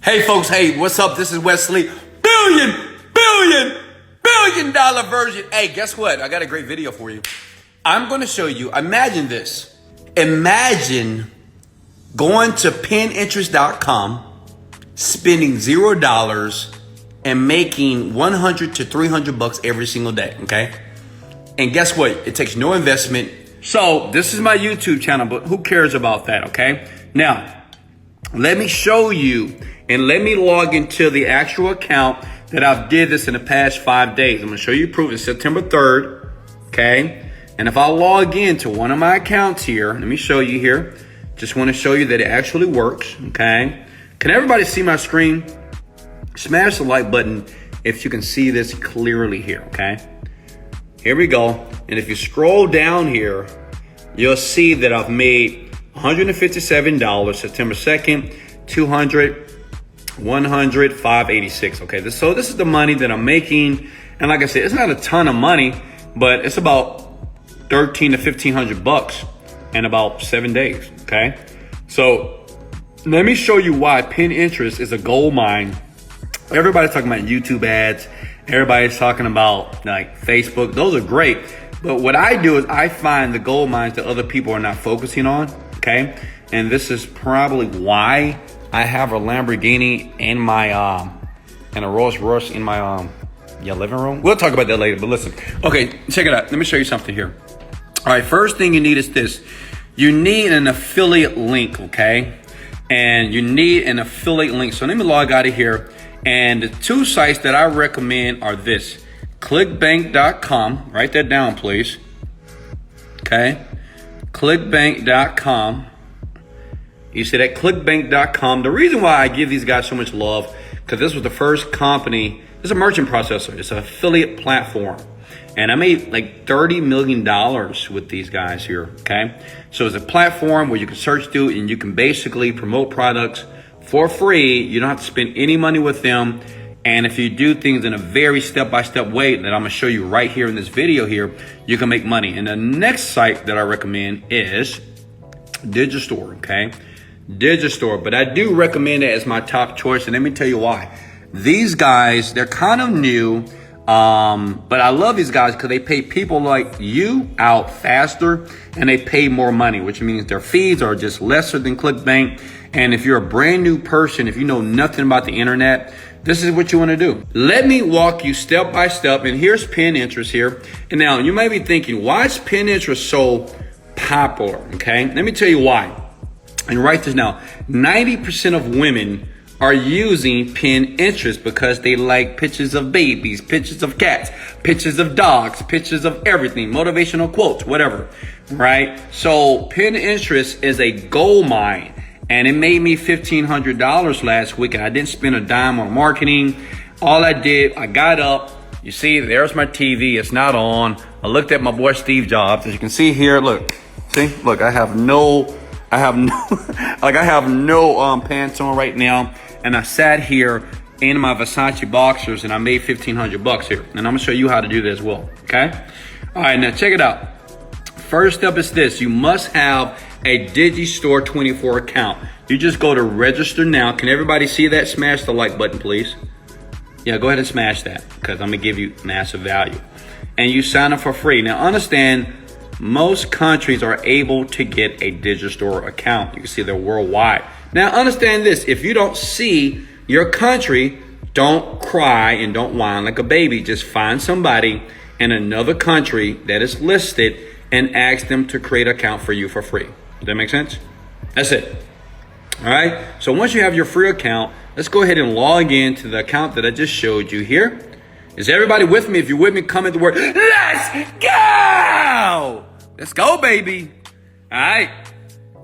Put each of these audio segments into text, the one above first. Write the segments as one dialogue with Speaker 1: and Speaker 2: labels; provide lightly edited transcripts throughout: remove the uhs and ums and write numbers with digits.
Speaker 1: Hey folks, hey, what's up? This is Wesley billion dollar Virgin. Hey, guess what? I got a great video for you. I'm going to show you. Imagine this. Imagine going to pininterest.com, spending $0 and making 100 to 300 bucks every single day. Okay. And guess what? It takes no investment. So this is my YouTube channel, but who cares about that? Okay. Now, let me show you and let me log into the actual account that I've did this in the past 5 days. I'm going to show you proof. It's September 3rd. Okay. And if I log into one of my accounts here, let me show you here. Just want to show you that it actually works. Okay. Can everybody see my screen? Smash the like button if you can see this clearly here. Okay. Here we go. And if you scroll down here, you'll see that I've made $157, September 2nd, 200, 100, 586. Okay, so this is the money that I'm making. And like I said, it's not a ton of money, but it's about 13 to 1500 bucks in about 7 days. Okay, so let me show you why Pinterest is a gold mine. Everybody's talking about YouTube ads. Everybody's talking about like Facebook. Those are great. But what I do is I find the gold mines that other people are not focusing on. Okay. And this is probably why I have a Lamborghini in my, and a Rolls Royce in my, living room. We'll talk about that later, but listen. Okay. Check it out. Let me show you something here. All right. First thing you need is this. You need an affiliate link. Okay. And you need an affiliate link. So let me log out of here. And the two sites that I recommend are this. Clickbank.com. Write that down, please. Okay. Clickbank.com. You see that? Clickbank.com. The reason why I give these guys so much love, because this was the first company. It's a merchant processor. It's an affiliate platform. And I made like $30 million with these guys here. Okay. So it's a platform where you can search through and you can basically promote products for free. You don't have to spend any money with them. And if you do things in a very step-by-step way that I'm going to show you right here in this video here, you can make money. And the next site that I recommend is Digistore, okay? Digistore. But I do recommend it as my top choice. And let me tell you why. These guys, they're kind of new. But I love these guys because they pay people like you out faster and they pay more money, which means their fees are just lesser than ClickBank. And if you're a brand new person, if you know nothing about the internet, this is what you want to do. Let me walk you step by step. And here's Pinterest here. And now you might be thinking, why is Pinterest so popular? Okay, let me tell you why. And write this now. 90% of women are using Pinterest because they like pictures of babies, pictures of cats, pictures of dogs, pictures of everything, motivational quotes, whatever, right? So Pinterest is a gold mine. And it made me $1,500 last week. And I didn't spend a dime on marketing. All I did, I got up. You see, there's my TV. It's not on. I looked at my boy Steve Jobs. As you can see here, look. See, look, I have no pants on right now. And I sat here in my Versace boxers and I made 1,500 bucks here. And I'm gonna show you how to do that as well. Okay. All right, now check it out. First step is this. You must have a Digistore 24 account. You just go to register now. Can everybody see that? Smash the like button, please. Yeah, go ahead and smash that because I'm gonna give you massive value. And you sign up for free. Now understand, most countries are able to get a Digistore account. You can see they're worldwide. Now understand this, if you don't see your country, don't cry and don't whine like a baby. Just find somebody in another country that is listed and ask them to create an account for you for free. Does that make sense? That's it. All right. So once you have your free account, let's go ahead and log in to the account that I just showed you here. Is everybody with me? If you're with me, comment the word, let's go. Let's go, baby. All right.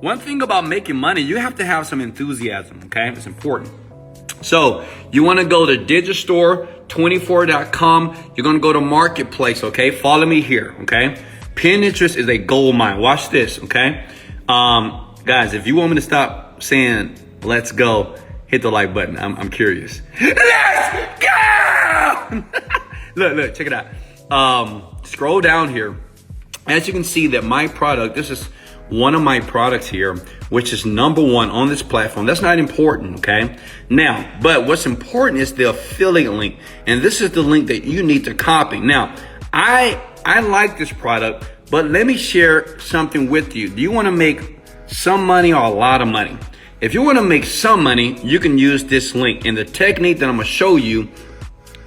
Speaker 1: One thing about making money, you have to have some enthusiasm. Okay. It's important. So you want to go to Digistore24.com. You're going to go to Marketplace. Okay. Follow me here. Okay. Pinterest is a gold mine. Watch this. Okay. Guys, if you want me to stop saying let's go, hit the like button. I'm curious. Let's go. look, check it out. Scroll down here. As you can see that my product, this is one of my products here, which is number one on this platform. That's not important, okay? Now, but what's important is the affiliate link. And this is the link that you need to copy. Now, I like this product, but let me share something with you. Do you want to make some money or a lot of money? If you want to make some money, you can use this link. And the technique that I'm going to show you,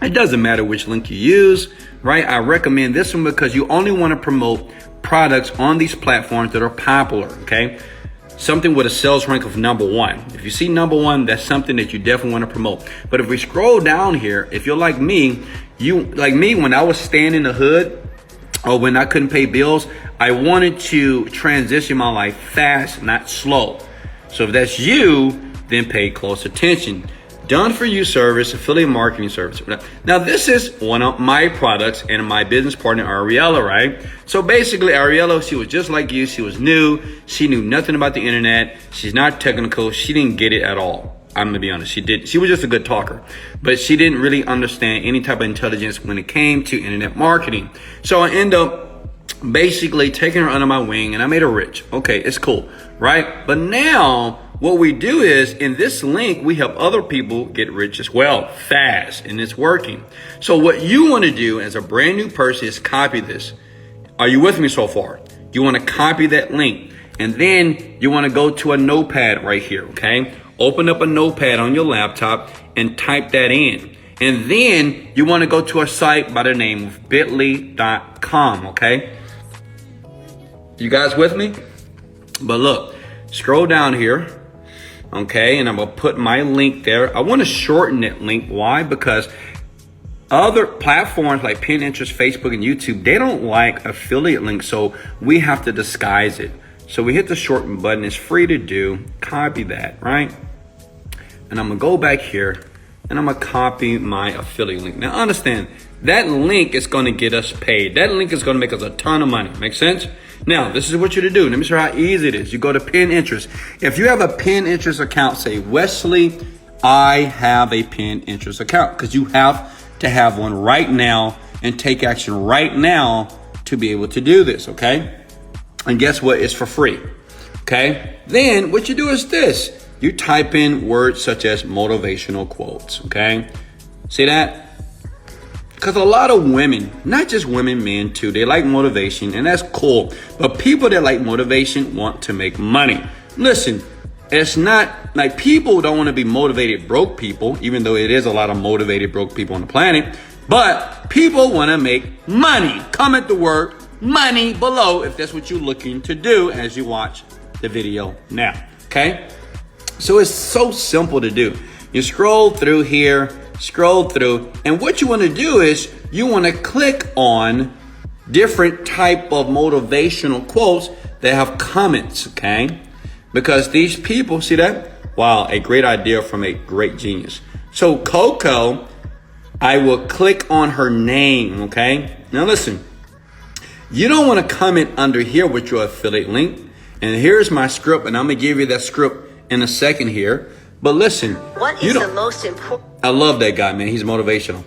Speaker 1: it doesn't matter which link you use, right? I recommend this one because you only want to promote products on these platforms that are popular, okay? Something with a sales rank of number one. If you see number one, that's something that you definitely want to promote. But if we scroll down here, if you're like me, when I was staying in the hood or when I couldn't pay bills, I wanted to transition my life fast, not slow. So if that's you, then pay close attention. Done for you service, affiliate marketing service. Now this is one of my products and my business partner, Ariella, right? So basically Ariella, she was just like you. She was new. She knew nothing about the internet. She's not technical. She didn't get it at all. I'm gonna be honest. She was just a good talker, but she didn't really understand any type of intelligence when it came to internet marketing. So I end up basically taking her under my wing and I made her rich. Okay, it's cool, right? But now what we do is in this link, we help other people get rich as well, fast, and it's working. So what you want to do as a brand new person is copy this. Are you with me so far? You want to copy that link and then you want to go to a notepad right here, okay? Open up a notepad on your laptop and type that in. And then you want to go to a site by the name of bit.ly.com, okay? You guys with me? But look, scroll down here. Okay, and I'm gonna put my link there. I want to shorten that link. Why? Because other platforms like Pinterest, Facebook, and YouTube, they don't like affiliate links, so we have to disguise it. So we hit the shorten button. It's free to do. Copy that, right? And I'm gonna go back here and I'm gonna copy my affiliate link. Now understand, that link is gonna get us paid. That link is gonna make us a ton of money. Make sense? Now, this is what you're to do. Let me show you how easy it is. You go to Pinterest. If you have a Pinterest account, say, Wesley, I have a Pinterest account, because you have to have one right now and take action right now to be able to do this, okay? And guess what? It's for free, okay? Then what you do is this. You type in words such as motivational quotes, okay? See that? Because a lot of women, not just women, men too, they like motivation, and that's cool. But people that like motivation want to make money. Listen, it's not like people don't want to be motivated broke people, even though it is a lot of motivated broke people on the planet. But people want to make money. Comment the word money below if that's what you're looking to do as you watch the video now. Okay? So it's so simple to do. You scroll through here. Scroll through, and what you want to do is you want to click on different type of motivational quotes that have comments, okay? Because these people, see that? Wow, a great idea from a great genius. So Coco, I will click on her name, okay? Now listen, you don't want to comment under here with your affiliate link. And here's my script, and I'm going to give you that script in a second here. But listen,
Speaker 2: what is the most important?
Speaker 1: I love that guy, man. He's motivational.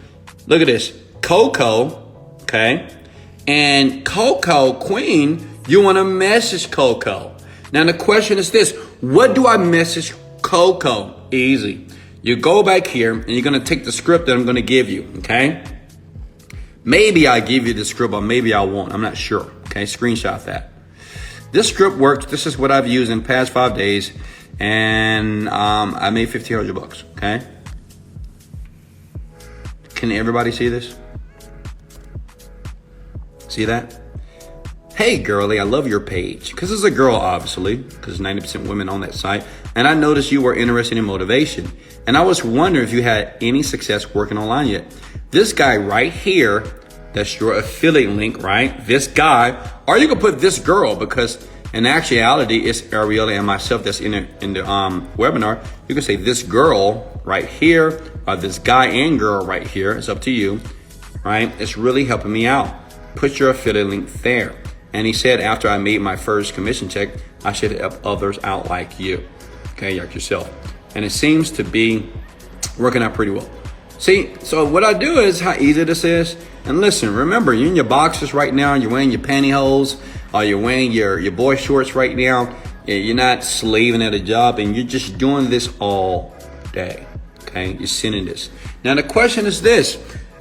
Speaker 1: Look at this. Coco, okay? And Coco Queen, you want to message Coco. Now the question is this. What do I message Coco? Easy. You go back here and you're going to take the script that I'm going to give you, okay? Maybe I give you the script or maybe I won't. I'm not sure, okay? Screenshot that. This script works. This is what I've used in the past 5 days. And I made $1,500, okay? Can everybody see this? See that? Hey, girly, I love your page. Because it's a girl, obviously, because 90% women on that site. And I noticed you were interested in motivation. And I was wondering if you had any success working online yet. This guy right here, that's your affiliate link, right? This guy, or you can put this girl, because in actuality, it's Ariella and myself that's in the webinar. You can say this girl right here, or this guy and girl right here. It's up to you, right? It's really helping me out. Put your affiliate link there. And he said after I made my first commission check, I should help others out like you, okay, like yourself. And it seems to be working out pretty well. See, so what I do is how easy this is. And listen, remember, you're in your boxers right now, you're wearing your pantyhose, You're wearing your boy shorts right now. You're not slaving at a job, and you're just doing this all day. Okay, you're sending this. Now the question is this: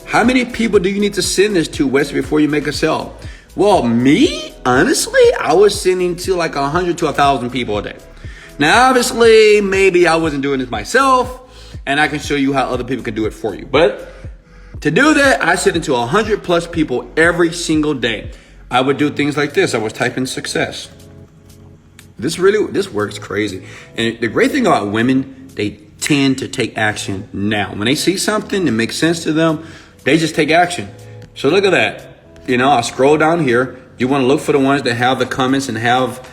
Speaker 1: how many people do you need to send this to, Wesley, before you make a sale? Well, me, honestly, I was sending to like 100 to 1,000 people a day. Now, obviously, maybe I wasn't doing this myself, and I can show you how other people can do it for you. But to do that, I sent it to 100 plus people every single day. I would do things like this. I was typing success. This works crazy. And the great thing about women, they tend to take action now. When they see something that makes sense to them, they just take action. So look at that. I'll scroll down here. You want to look for the ones that have the comments and have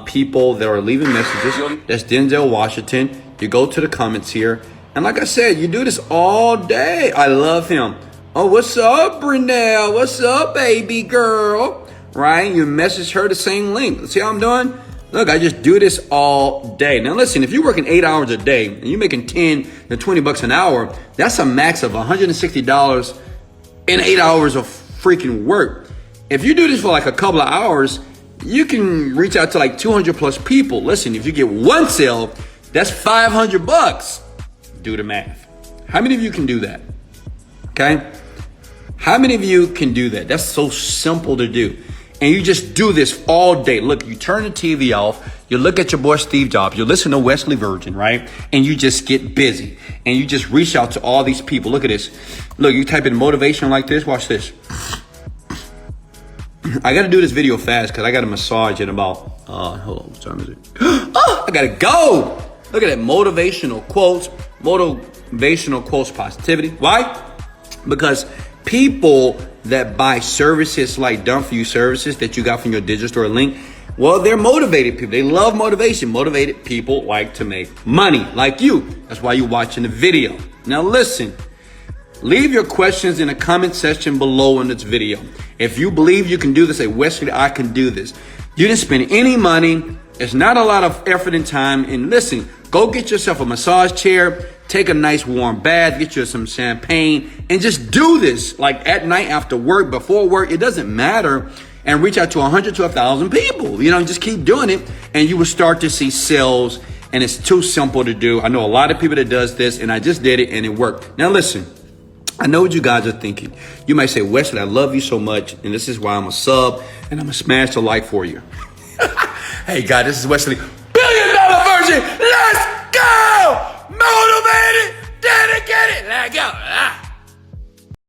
Speaker 1: people that are leaving messages. That's Denzel Washington. You go to the comments here. And like I said, you do this all day. I love him. Oh, what's up, Brunel? What's up, baby girl? Right? You message her the same link. See how I'm doing? Look, I just do this all day. Now listen, if you're working 8 hours a day and you're making 10 to 20 bucks an hour, that's a max of $160 in 8 hours of freaking work. If you do this for like a couple of hours, you can reach out to like 200 plus people. Listen, if you get one sale, that's 500 bucks. Do the math. How many of you can do that? Okay? How many of you can do that? That's so simple to do. And you just do this all day. Look, you turn the TV off. You look at your boy Steve Jobs. You listen to Wesley Virgin, right? And you just get busy. And you just reach out to all these people. Look at this. Look, you type in motivation like this. Watch this. I got to do this video fast because I got a massage in about, hold on, what time is it? Oh, I got to go. Look at that. Motivational quotes, positivity. Why? Because people that buy services like Done For You services that you got from your digital store link, well, they're motivated people. They love motivation. Motivated people like to make money, like you. That's why you're watching the video. Now listen, leave your questions in the comment section below in this video. If you believe you can do this, say, Wesley, I can do this. You didn't spend any money. It's not a lot of effort and time. And listen, go get yourself a massage chair. Take a nice warm bath, get you some champagne, and just do this like at night, after work, before work. It doesn't matter. And reach out to 100 to 1,000 people. Just keep doing it, and you will start to see sales. And it's too simple to do. I know a lot of people that does this, and I just did it, and it worked. Now listen, I know what you guys are thinking. You might say, Wesley, I love you so much, and this is why I'm a sub, and I'm gonna smash the like for you. Hey, guys, this is Wesley, $1 billion Virgin. Let's go! Motivated, dedicated, let go.